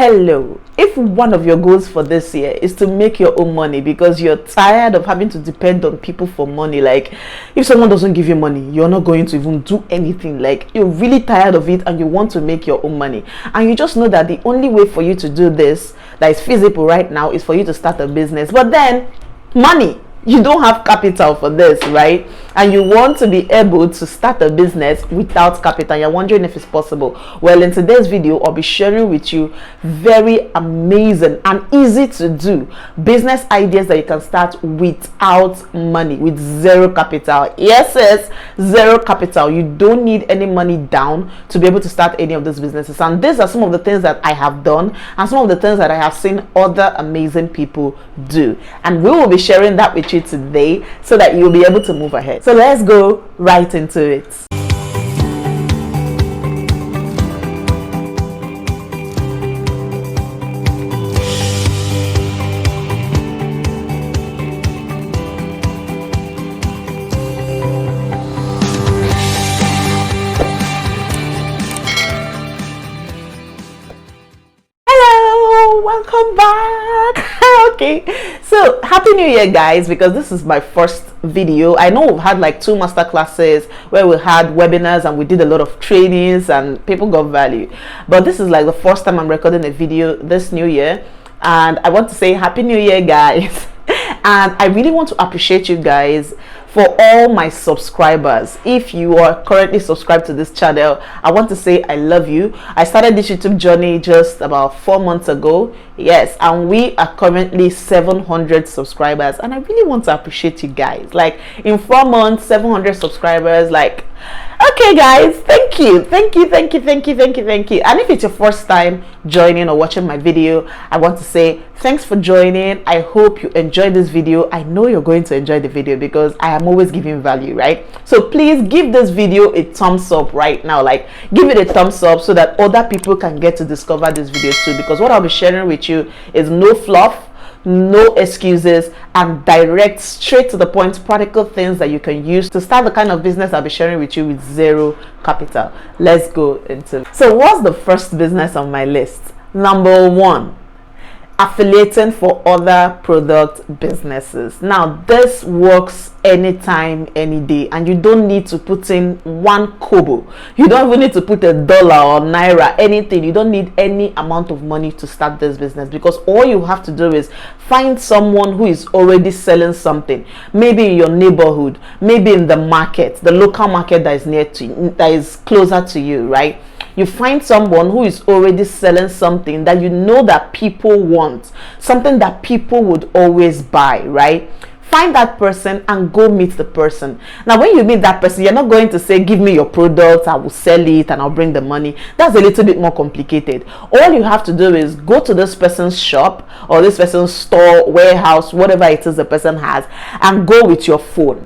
Hello. If one of your goals for this year is to make your own money because you're tired of having to depend on people for money, like if someone doesn't give you money, you're not going to even do anything. Like you're really tired of it and you want to make your own money, and you just know that the only way for you to do this that is feasible right now is for you to start a business. But then money, you don't have capital for this, right? And you want to be able to start a business without capital. You're wondering if it's possible. Well, in today's video, I'll be sharing with you very amazing and easy to do business ideas that you can start without money, with zero capital. Yes, zero capital. You don't need any money down to be able to start any of these businesses. And these are some of the things that I have done and some of the things that I have seen other amazing people do. And we will be sharing that with you today so that you'll be able to move ahead. So let's go right into it. Hello, welcome back. Okay, so happy new year, guys, because this is my first video. I know we've had like 2 master classes where we had webinars and we did a lot of trainings and people got value, but this is like the first time I'm recording a video this new year, and I want to say happy new year, guys. And I really want to appreciate you guys for all my subscribers. If you are currently subscribed to this channel, I want to say I love you. I started this YouTube journey just about 4 months ago. Yes, and we are currently 700 subscribers, and I really want to appreciate you guys. Like in 4 months, 700 subscribers. Like, okay guys, thank you. And if it's your first time joining or watching my video, I want to say thanks for joining. I hope you enjoyed this video. I know you're going to enjoy the video because I am always giving value, right? So please give this video a thumbs up right now. Like give it a thumbs up so that other people can get to discover this video too, because what I'll be sharing with you is no fluff, no excuses, and direct, straight to the point, practical things that you can use to start the kind of business I'll be sharing with you with zero capital. Let's go into it. So what's the first business on my list? Number 1, affiliating for other product businesses. Now this works anytime, any day, and you don't need to put in 1 kobo. You don't even need to put $1 or naira, anything. You don't need any amount of money to start this business, because all you have to do is find someone who is already selling something, maybe in your neighborhood, maybe in the market, the local market that is near to you, that is closer to you, right? You find someone who is already selling something that you know that people want, something that people would always buy, right? Find that person and go meet the person. Now when you meet that person, you're not going to say, give me your product, I will sell it and I'll bring the money. That's a little bit more complicated. All you have to do is go to this person's shop or this person's store, warehouse, whatever it is the person has, and go with your phone.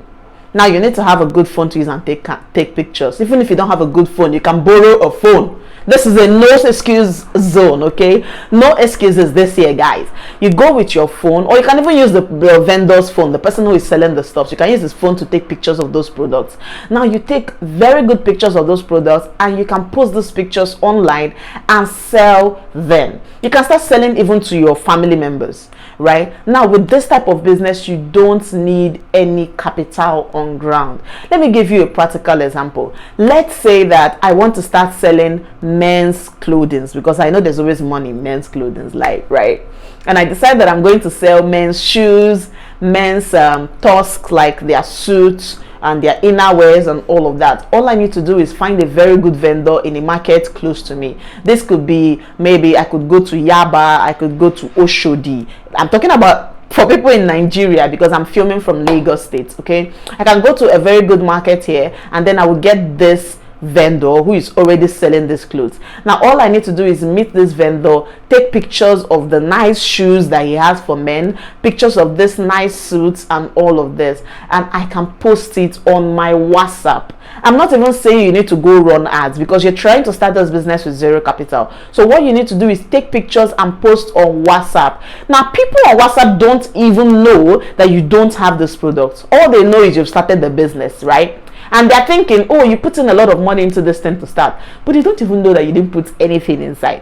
Now you need to have a good phone to use and take pictures. Even if you don't have a good phone, you can borrow a phone. This is a no excuse zone, okay? No excuses this year, guys. You go with your phone, or you can even use the vendor's phone, the person who is selling the stuff. You can use his phone to take pictures of those products. Now you take very good pictures of those products and you can post those pictures online and sell them. You can start selling even to your family members, right? Now with this type of business, you don't need any capital on ground. Let me give you a practical example. Let's say that I want to start selling men's clothing, because I know there's always money in men's clothing, like, right? And I decide that I'm going to sell men's shoes, men's tusks, like their suits and their innerwears and all of that. All I need to do is find a very good vendor in a market close to me. This could be, maybe I could go to Yaba, I could go to Oshodi. I'm talking about for people in Nigeria because I'm filming from Lagos State, okay? I can go to a very good market here and then I will get this vendor who is already selling these clothes. Now all I need to do is meet this vendor, take pictures of the nice shoes that he has for men, pictures of this nice suits and all of this, and I can post it on my WhatsApp. I'm not even saying you need to go run ads, because you're trying to start this business with zero capital. So what you need to do is take pictures and post on WhatsApp. Now people on WhatsApp don't even know that you don't have this product. All they know is you've started the business, right? And they're thinking, oh, you put in a lot of money into this thing to start, but you don't even know that you didn't put anything inside.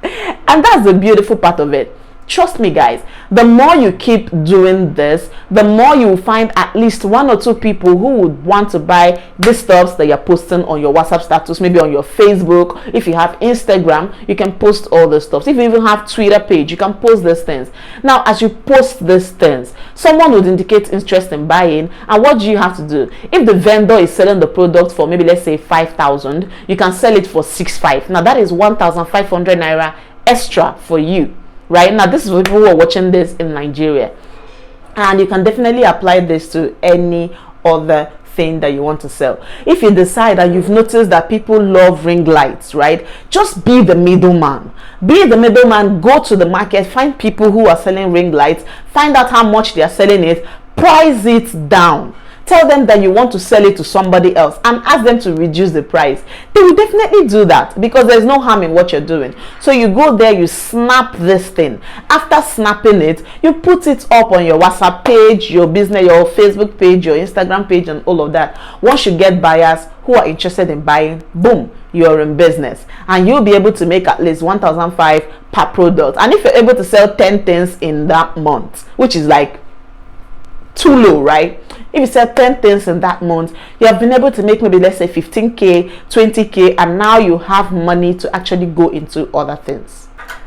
And that's the beautiful part of it. Trust me, guys, the more you keep doing this, the more you will find at least one or two people who would want to buy these stuffs that you're posting on your WhatsApp status, maybe on your Facebook. If you have Instagram, you can post all the stuff. If you even have Twitter page, you can post these things. Now, as you post these things, someone would indicate interest in buying, and what do you have to do? If the vendor is selling the product for maybe, let's say, 5,000, you can sell it for 6,500. Now, that is 1,500 naira extra for you. Right now, this is for people who are watching this in Nigeria, and you can definitely apply this to any other thing that you want to sell. If you decide that you've noticed that people love ring lights, right, just be the middleman. Be the middleman. Go to the market, find people who are selling ring lights, find out how much they are selling it, price it down. Tell them that you want to sell it to somebody else and ask them to reduce the price. They will definitely do that because there's no harm in what you're doing. So you go there, you snap this thing. After snapping it, you put it up on your WhatsApp page, your business, your Facebook page, your Instagram page, and all of that. Once you get buyers who are interested in buying, boom, you're in business, and you'll be able to make at least 1,500 per product. And if you're able to sell 10 things in that month, which is like too low, right? If you sell 10 things in that month, you have been able to make maybe, let's say, 15k, 20k, and now you have money to actually go into other things.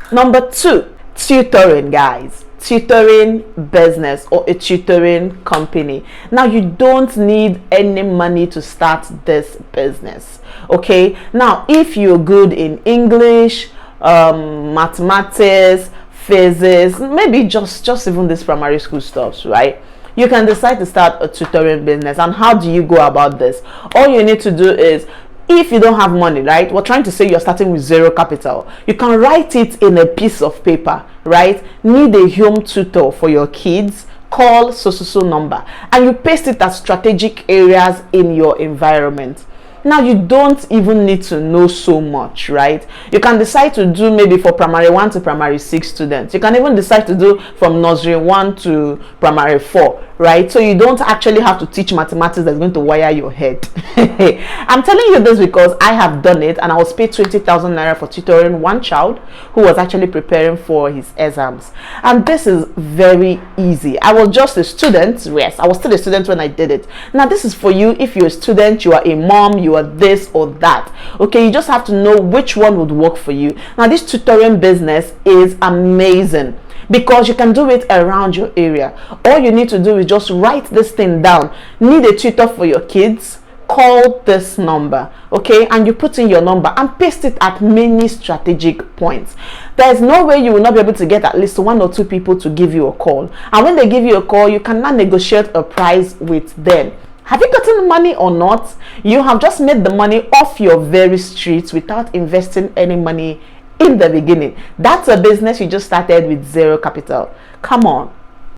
Number 2, tutoring, guys. Tutoring business or a tutoring company. Now, you don't need any money to start this business. Okay, now if you're good in English, mathematics, physics, maybe just even this primary school stuff, right? You can decide to start a tutoring business. And how do you go about this? All you need to do is, if you don't have money, right, we're trying to say you're starting with zero capital, you can write it in a piece of paper, right? Need a home tutor for your kids, call so number, and you paste it at strategic areas in your environment. Now, you don't even need to know so much, right? You can decide to do maybe for primary 1 to primary 6 students. You can even decide to do from nursery 1 to primary 4, right? So you don't actually have to teach mathematics that's going to wire your head. I'm telling you this because I have done it, and I was paid 20,000 naira for tutoring one child who was actually preparing for his exams. And this is very easy. I was just a student. Yes, I was still a student when I did it. Now, this is for you if you're a student, you are a mom, you are this or that. Okay, you just have to know which one would work for you. Now, this tutoring business is amazing because you can do it around your area. All you need to do is just write this thing down. Need a tutor for your kids? Call this number, okay, and you put in your number and paste it at many strategic points. There's no way you will not be able to get at least 1 or 2 people to give you a call, and when they give you a call, you cannot negotiate a price with them. Have you gotten money or not? You have just made the money off your very streets without investing any money in the beginning. That's a business you just started with zero capital. Come on.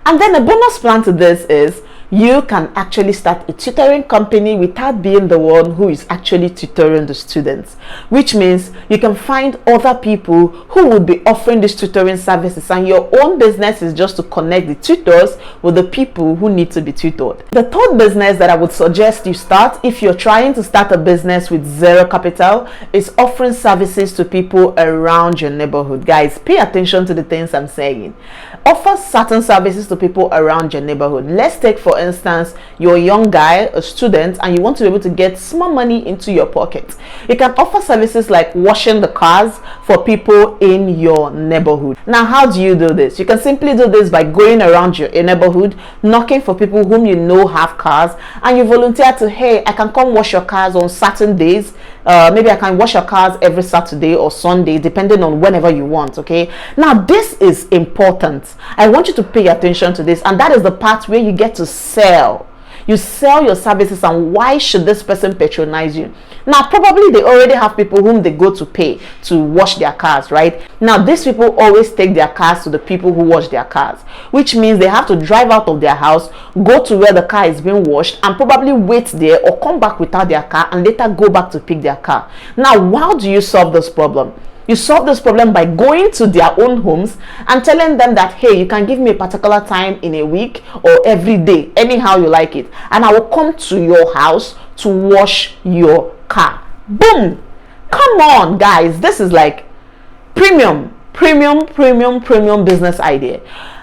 And then a bonus plan to this is you can actually start a tutoring company without being the one who is actually tutoring the students, which means you can find other people who would be offering these tutoring services, and your own business is just to connect the tutors with the people who need to be tutored. The third business that I would suggest you start if you're trying to start a business with zero capital is offering services to people around your neighborhood. Guys, pay attention to the things I'm saying. Offer certain services to people around your neighborhood. Let's take, for instance, you're a young guy, a student, and you want to be able to get small money into your pocket. You can offer services like washing the cars for people in your neighborhood. Now, how do you do this? You can simply do this by going around your neighborhood, knocking for people whom you know have cars, and you volunteer to, hey, I can come wash your cars on certain days. Maybe I can wash your cars every Saturday or Sunday, depending on whenever you want. Okay, now this is important. I want you to pay attention to this, and that is the part where you get to sell. You sell your services, and why should this person patronize you? Now, probably they already have people whom they go to pay to wash their cars, right? Now, these people always take their cars to the people who wash their cars, which means they have to drive out of their house, go to where the car is being washed, and probably wait there or come back without their car and later go back to pick their car. Now, how do you solve this problem? You solve this problem by going to their own homes and telling them that, hey, you can give me a particular time in a week or every day, anyhow you like it, and I will come to your house to wash your car. Boom! Come on, guys, this is like Premium business idea.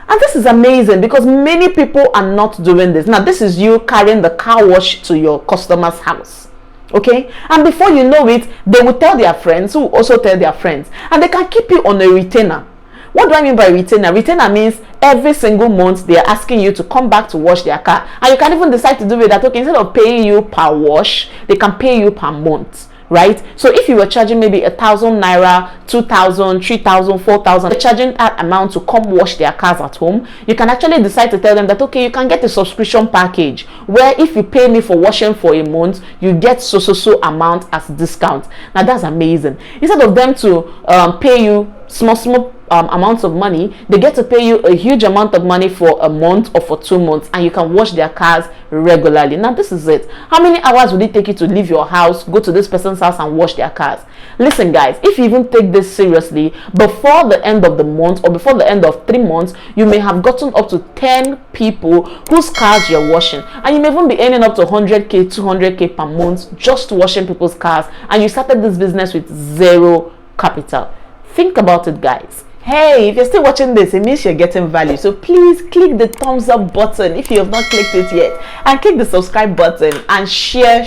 And this is amazing because many people are not doing this. Now, this is you carrying the car wash to your customer's house. Okay, and before you know it, they will tell their friends, who will also tell their friends, and they can keep you on a retainer. What do I mean by retainer? Retainer means every single month they are asking you to come back to wash their car, and you can even decide to do it that, okay, instead of paying you per wash, they can pay you per month. Right? So if you were charging maybe 1,000 naira, 2,000, 3,000, 4,000, they're charging that amount to come wash their cars at home, you can actually decide to tell them that, okay, you can get a subscription package where if you pay me for washing for a month, you get so amount as discount. Now that's amazing. Instead of them to pay you small amounts of money, they get to pay you a huge amount of money for a month or for 2 months, and you can wash their cars regularly. Now this is it. How many hours would it take you to leave your house, go to this person's house and wash their cars? Listen guys, if you even take this seriously, before the end of the month or before the end of 3 months, you may have gotten up to 10 people whose cars you're washing, and you may even be earning up to 100k 200k per month just washing people's cars, and you started this business with zero capital. Think about it guys. Hey, if you're still watching this, it means you're getting value. So please click the thumbs up button if you have not clicked it yet, and click the subscribe button and share.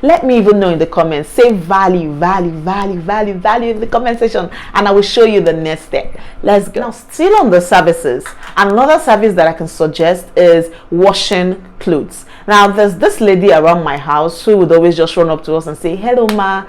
Let me even know in the comments. Say value in the comment section, and I will show you the next step. Let's go. Now, still on the services, another service that I can suggest is washing clothes. Now there's this lady around my house who would always just run up to us and say, hello ma,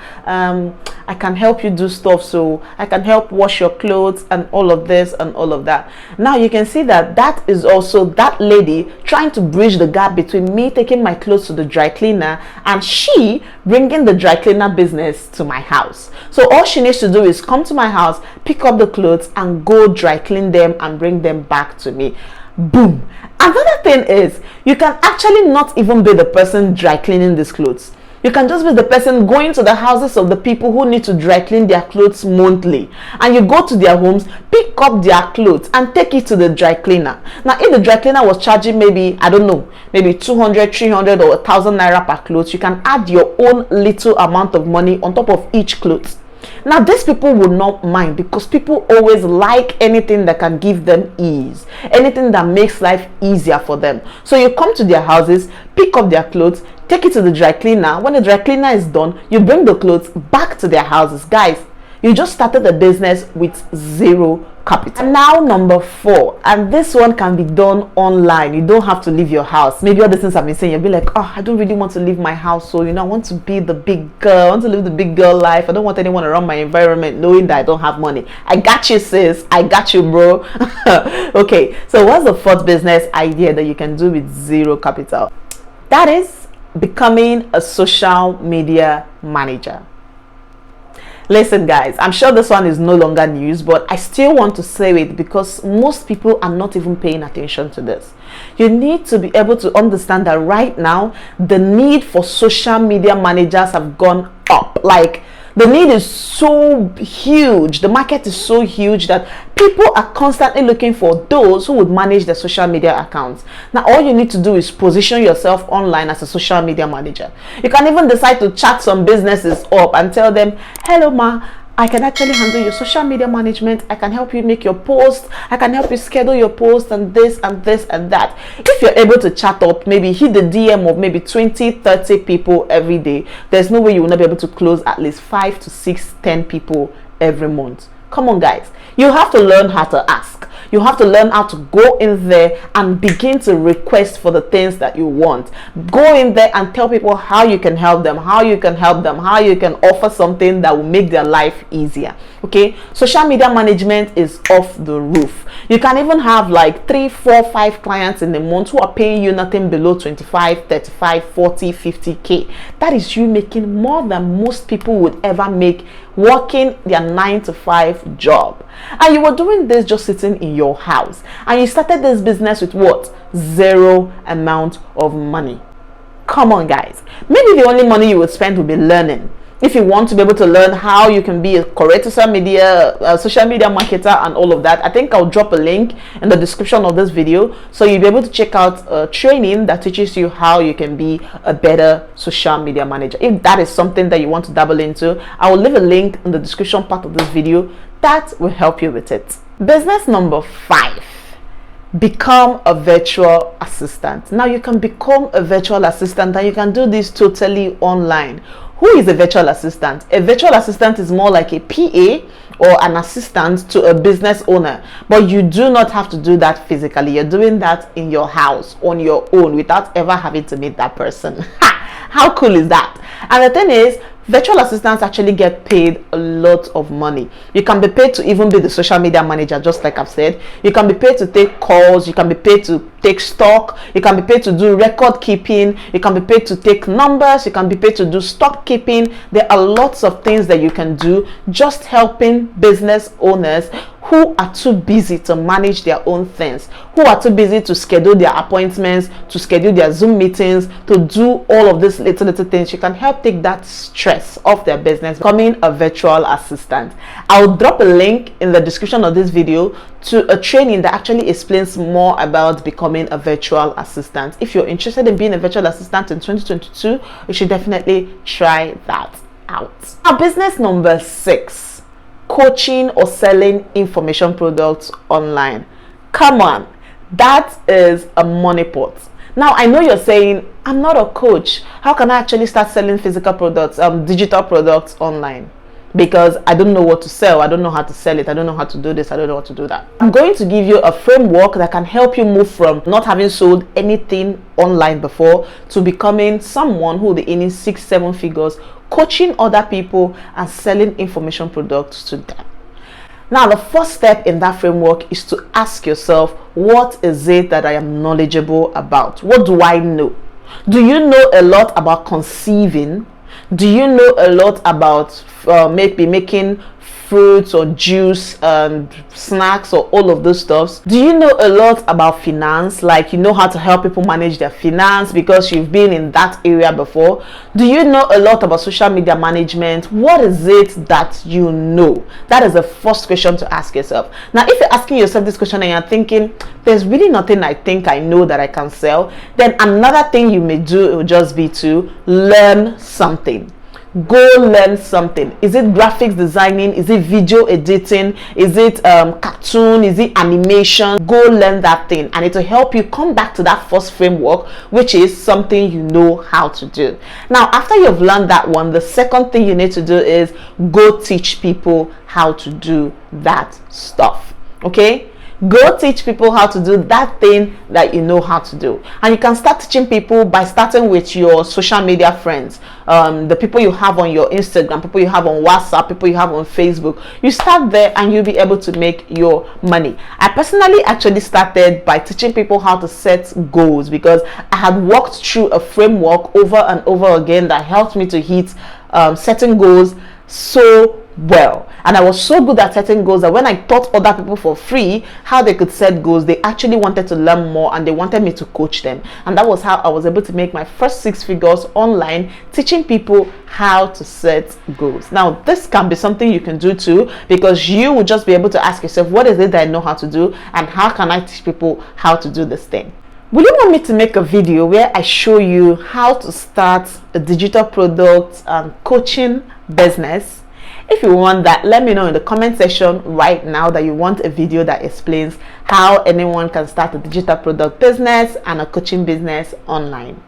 I can help you do stuff, so I can help wash your clothes and all of this and all of that. Now you can see that that is also that lady trying to bridge the gap between me taking my clothes to the dry cleaner and she bringing the dry cleaner business to my house. So all she needs to do is come to my house, pick up the clothes and go dry clean them and bring them back to me. Boom. Another thing is, you can actually not even be the person dry cleaning these clothes. You can just be the person going to the houses of the people who need to dry clean their clothes monthly, and you go to their homes, pick up their clothes and take it to the dry cleaner. Now if the dry cleaner was charging maybe, I don't know, maybe 200, 300 or 1,000 naira per clothes, you can add your own little amount of money on top of each clothes. Now these people will not mind, because people always like anything that can give them ease, anything that makes life easier for them. So you come to their houses, pick up their clothes, take it to the dry cleaner. When the dry cleaner is done, you bring the clothes back to their houses. Guys, you just started a business with zero capital. And now number 4, and this one can be done online. You don't have to leave your house. Maybe all the things I've been saying, you'll be like, oh, I don't really want to leave my house, so I want to be the big girl, I want to live the big girl life. I don't want anyone around my environment knowing that I don't have money. I got you sis, I got you bro. Okay, so what's the 4th business idea that you can do with zero capital? That is becoming a social media manager. Listen guys, I'm sure this one is no longer news, but I still want to say it because most people are not even paying attention to this. You need to be able to understand that right now the need for social media managers have gone up. Like, the need is so huge, the market is so huge that people are constantly looking for those who would manage their social media accounts. Now all you need to do is position yourself online as a social media manager. You can even decide to chat some businesses up and tell them, hello ma, I can actually handle your social media management. I can help you make your post. I can help you schedule your post and this and this and that. If you're able to chat up, maybe hit the DM of maybe 20-30 people every day, there's no way you will not be able to close at least 5 to 6, 10 people every month. Come on guys, you have to learn how to ask. You have to learn how to go in there and begin to request for the things that you want. Go in there and tell people how you can help them, how you can offer something that will make their life easier. Okay, social media management is off the roof. You can even have like 3, 4, 5 clients in a month who are paying you nothing below 25, 35, 40, 50k. That is you making more than most people would ever make working their 9-to-5 job. And you were doing this just sitting in your house, and you started this business with what? Zero amount of money. Come on guys, maybe the only money you would spend would be learning. If you want to be able to learn how you can be a correct social media marketer and all of that, I think I'll drop a link in the description of this video, so you'll be able to check out a training that teaches you how you can be a better social media manager. If that is something that you want to dabble into, I will leave a link in the description part of this video that will help you with it. Business number 5. Become a virtual assistant. Now you can become a virtual assistant and you can do this totally online. Who is a virtual assistant? A virtual assistant is more like a PA or an assistant to a business owner, but you do not have to do that physically. You're doing that in your house on your own without ever having to meet that person. How cool is that? And the thing is, virtual assistants actually get paid a lot of money. You can be paid to even be the social media manager, just like I've said. You can be paid to take calls. You can be paid to take stock. You can be paid to do record keeping. You can be paid to take numbers. You can be paid to do stock keeping. There are lots of things that you can do, just helping business owners who are too busy to manage their own things, who are too busy to schedule their appointments, to schedule their Zoom meetings, to do all of these little things. You can help take that stress off their business, becoming a virtual assistant. I'll drop a link in the description of this video to a training that actually explains more about becoming a virtual assistant. If you're interested in being a virtual assistant in 2022, you should definitely try that out. Now, business number 6. Coaching or selling information products online. Come on, that is a money pot. Now I know you're saying, I'm not a coach, how can I actually start selling physical products, digital products online? Because I don't know what to sell, I don't know how to sell it, I don't know how to do this, I don't know how to do that. I'm going to give you a framework that can help you move from not having sold anything online before to becoming someone who will be earning 6-7 figures, coaching other people and selling information products to them. Now, the first step in that framework is to ask yourself, what is it that I am knowledgeable about? What do I know? Do you know a lot about conceiving? Do you know a lot about maybe making fruits or juice and snacks or all of those stuffs? Do you know a lot about finance, like you know how to help people manage their finance because you've been in that area before? Do you know a lot about social media management? What is it that you know? That is the first question to ask yourself. Now, if you're asking yourself this question and you're thinking, there's really nothing I think I know that I can sell, then another thing you may do will just be to learn something. Go learn something. Is it graphics designing? Is it video editing? Is it cartoon? Is it animation? Go learn that thing, and it will help you come back to that first framework, which is something you know how to do. Now, after you've learned that one, the second thing you need to do is go teach people how to do that stuff. Okay? Go teach people how to do that thing that you know how to do. And you can start teaching people by starting with your social media friends, the people you have on your Instagram, people you have on WhatsApp, people you have on Facebook. You start there and you'll be able to make your money. I personally actually started by teaching people how to set goals, because I had walked through a framework over and over again that helped me to hit setting goals so well. And I was so good at setting goals that when I taught other people for free how they could set goals, they actually wanted to learn more and they wanted me to coach them. And that was how I was able to make my first 6 figures online, teaching people how to set goals. Now, this can be something you can do too, because you will just be able to ask yourself, what is it that I know how to do, and how can I teach people how to do this thing? Will you want me to make a video where I show you how to start a digital product and coaching business? If you want that, let me know in the comment section right now that you want a video that explains how anyone can start a digital product business and a coaching business online.